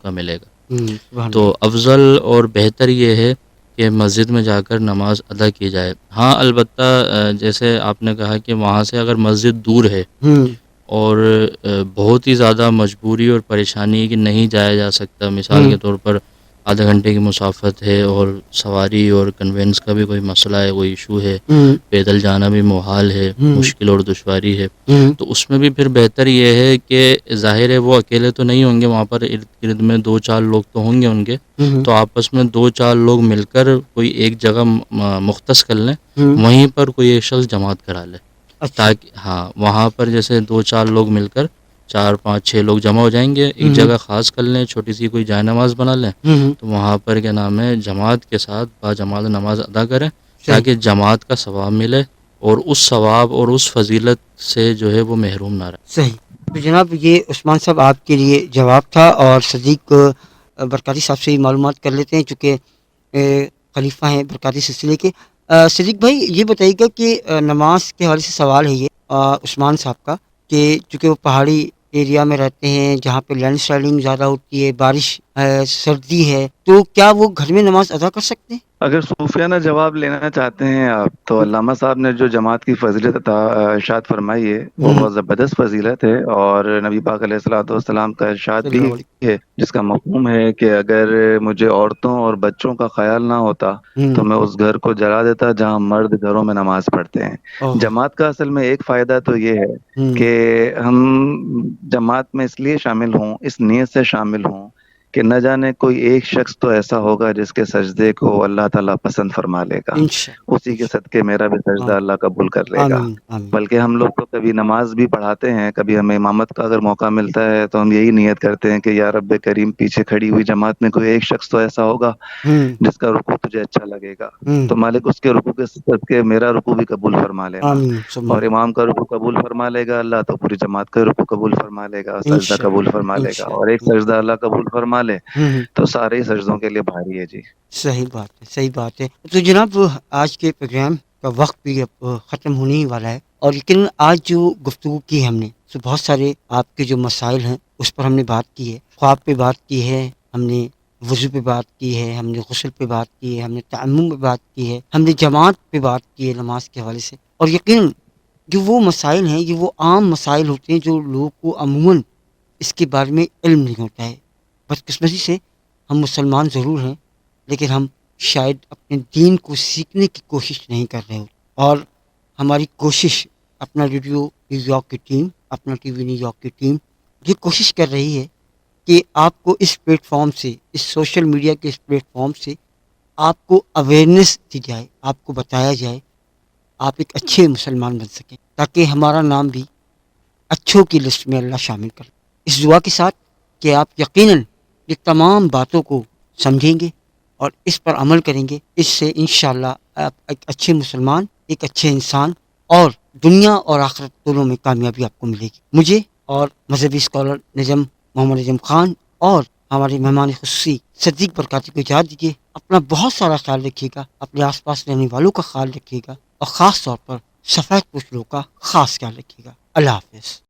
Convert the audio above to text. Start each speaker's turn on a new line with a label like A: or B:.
A: کا ملے گا.
B: سبحان
A: تو
B: اللہ.
A: افضل اور بہتر یہ ہے کہ مسجد میں جا کر نماز ادا کی جائے. ہاں البتہ جیسے آپ نے کہا کہ وہاں سے اگر مسجد دور ہے
B: ہوں
A: اور بہت ہی زیادہ مجبوری اور پریشانی ہے کہ نہیں جایا جا سکتا، مثال
B: ہوں
A: کے طور پر آدھے گھنٹے کی مسافت ہے اور سواری اور کنوینس کا بھی کوئی مسئلہ ہے، کوئی ایشو ہے،
B: ہوں
A: پیدل جانا بھی محال ہے،
B: ہوں
A: مشکل اور دشواری ہے،
B: ہوں
A: تو اس میں بھی پھر بہتر یہ ہے کہ ظاہر ہے وہ اکیلے تو نہیں ہوں گے وہاں پر، ارد گرد میں 2-4 لوگ تو ہوں گے ان کے،
B: ہوں
A: تو آپس میں 2-4 لوگ مل کر کوئی ایک جگہ مختص کر لیں،
B: ہوں
A: وہیں پر کوئی ایک شخص جماعت کرا لے،
B: اچھا.
A: تاکہ ہاں وہاں پر جیسے 2-4 لوگ مل کر 4-5-6 لوگ جمع ہو جائیں گے، ایک
B: ہوں
A: جگہ خاص کر لیں، چھوٹی سی کوئی جائے نماز بنا لیں،
B: ہوں
A: تو وہاں پر کیا نام ہے جماعت کے ساتھ با جماعت نماز ادا کریں،
B: صحیح
A: تاکہ جماعت کا ثواب ملے اور اس ثواب اور اس فضیلت سے جو ہے وہ محروم نہ رہے.
B: صحیح. تو جناب یہ عثمان صاحب آپ کے لیے جواب تھا، اور صدیق برکاتی صاحب سے ہی معلومات کر لیتے ہیں چونکہ خلیفہ ہیں برکاتی سلسلے کے. صدیق بھائی یہ بتائیے گا کہ نماز کے حوالے سے سوال ہے یہ عثمان صاحب کا، کہ چونکہ وہ پہاڑی ایریا میں رہتے ہیں جہاں پہ لینڈ سلائڈنگ زیادہ ہوتی ہے، بارش ہے، سردی ہے، تو کیا وہ گھر میں نماز ادا کر سکتے ہیں؟
C: اگر صوفیانہ جواب لینا چاہتے ہیں آپ، تو علامہ صاحب نے جو جماعت کی فضیلت ارشاد فرمائی ہے وہ
B: ہوں
C: بہت زبردست فضیلت ہے، اور نبی پاک علیہ الصلوۃ والسلام کا ارشاد
B: صلی
C: بھی
B: اللہ علیہ
C: ہے جس کا مفہوم ہے کہ اگر مجھے عورتوں اور بچوں کا خیال نہ ہوتا تو میں اس گھر کو جلا دیتا جہاں مرد گھروں میں نماز پڑھتے ہیں.
B: اوہ
C: جماعت کا اصل میں ایک فائدہ تو یہ ہے
B: ہوں
C: کہ ہم جماعت میں اس لیے شامل ہوں، اس نیت سے شامل ہوں کہ نہ جانے کوئی ایک شخص تو ایسا ہوگا جس کے سجدے کو اللہ تعالیٰ پسند فرما لے گا،
B: انشاء
C: اسی کے صدقے میرا بھی سجدہ
B: اللہ.
C: اللہ قبول کر لے گا.
B: آمین آمین.
C: بلکہ ہم لوگ تو کبھی نماز بھی پڑھاتے ہیں، کبھی ہمیں امامت کا اگر موقع ملتا ہے تو ہم یہی نیت کرتے ہیں کہ یا رب کریم پیچھے کھڑی ہوئی جماعت میں کوئی ایک شخص تو ایسا ہوگا
B: ہوں
C: جس کا رکوع تجھے اچھا لگے گا،
B: ہوں
C: تو مالک اس کے رکوع کے صدقے میرا رکوع بھی قبول فرما لینا،
B: آمین ثم
C: اور
B: آمین.
C: امام کا رکوع قبول فرما لے گا اللہ تو پوری جماعت کا رکوع قبول فرما لے گا، سجدہ
B: انشاء
C: قبول
B: اللہ
C: فرما لے گا،
B: انشاء
C: اور ایک
B: اللہ.
C: سجدہ اللہ قبول فرما لے
B: ہوں
C: تو سارے ہی سجدوں کے لیے بھاری ہے. جی
B: صحیح بات ہے صحیح بات ہے. تو جناب آج کے پروگرام کا وقت بھی اب ختم ہونے ہی والا ہے، اور لیکن آج جو گفتگو کی ہم نے تو بہت سارے آپ کے جو مسائل ہیں اس پر ہم نے بات کی ہے، خواب پہ بات کی ہے، ہم نے وضو پہ بات کی ہے، ہم نے غسل پہ بات کی ہے، ہم نے تیمم پہ بات کی ہے، ہم نے جماعت پہ بات کی ہے نماز کے حوالے سے. اور یقیناً جو وہ مسائل ہیں یہ وہ عام مسائل ہوتے ہیں جو لوگوں کو عموماً اس کے بارے میں علم نہیں ہوتا ہے. بدقسمتی سے ہم مسلمان ضرور ہیں لیکن ہم شاید اپنے دین کو سیکھنے کی کوشش نہیں کر رہے ہوتے. اور ہماری کوشش، اپنا ریڈیو نیو یارک کی ٹیم، اپنا ٹی وی نیو یارک کی ٹیم یہ کوشش کر رہی ہے کہ آپ کو اس پلیٹ فارم سے، اس سوشل میڈیا کے اس پلیٹ فارم سے آپ کو اویئرنیس دی جائے، آپ کو بتایا جائے، آپ ایک اچھے مسلمان بن سکیں تاکہ ہمارا نام بھی اچھوں کی لسٹ میں اللہ شامل کرے. اس دعا کے ساتھ کہ آپ یقیناً یہ تمام باتوں کو سمجھیں گے اور اس پر عمل کریں گے، اس سے انشاءاللہ آپ ایک اچھے مسلمان، ایک اچھے انسان، اور دنیا اور آخرت دونوں میں کامیابی آپ کو ملے گی. مجھے اور مذہبی اسکالر نجم محمد نجم خان اور ہمارے مہمان خصوصی صدیق برکاتی کو اجازت دیجیے. اپنا بہت سارا خیال رکھیے گا، اپنے آس پاس رہنے والوں کا خیال رکھیے گا، اور خاص طور پر سفید پوش لوگوں کا خاص خیال رکھیے گا. اللہ حافظ.